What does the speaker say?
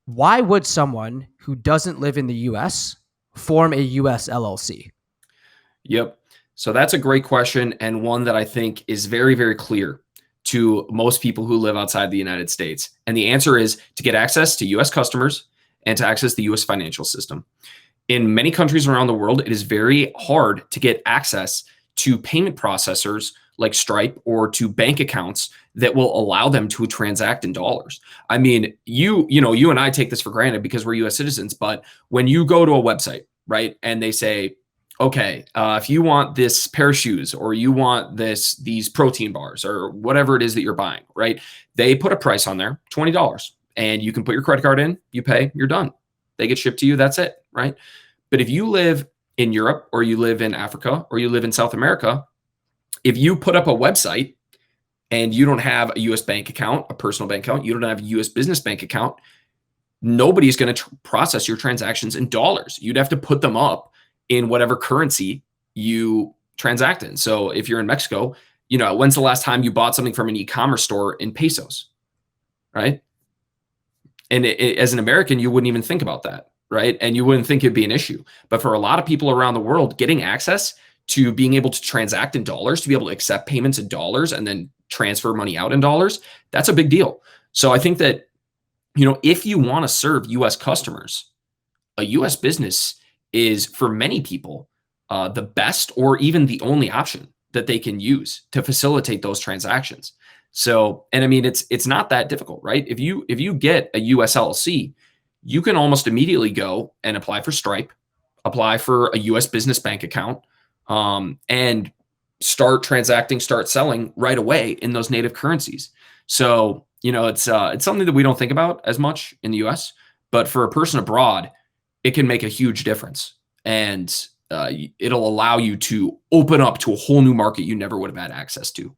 Why would someone who doesn't live in the US form a US LLC? Yep. So that's a great question, and one that I think is very, very clear to most people who live outside the United States. And the answer is to get access to US customers and to access the US financial system. In many countries around the world, it is very hard to get access to payment processors like Stripe or to bank accounts that will allow them to transact in dollars. I mean, you and I take this for granted because we're US citizens, but when you go to a website, right, and they say, okay, if you want this pair of shoes or you want these protein bars or whatever it is that you're buying, right? They put a price on there, $20, and you can put your credit card in, you pay, you're done. They get shipped to you, that's it, right? But if you live in Europe or you live in Africa or you live in South America, if you put up a website and you don't have a US bank account, a personal bank account, you don't have a US business bank account, nobody's going to process your transactions in dollars. You'd have to put them up in whatever currency you transact in. So if you're in Mexico, when's the last time you bought something from an e-commerce store in pesos, right? And as an American, you wouldn't even think about that, right? And you wouldn't think it'd be an issue. But for a lot of people around the world, getting access to being able to transact in dollars, to be able to accept payments in dollars and then transfer money out in dollars, that's a big deal. So I think that, if you want to serve US customers, a US business is for many people the best or even the only option that they can use to facilitate those transactions. So, and I mean, it's not that difficult, right? If you get a US LLC, you can almost immediately go and apply for Stripe, apply for a US business bank account, and start transacting, start selling right away in those native currencies. So, it's something that we don't think about as much in the US, but for a person abroad, it can make a huge difference. And it'll allow you to open up to a whole new market you never would have had access to.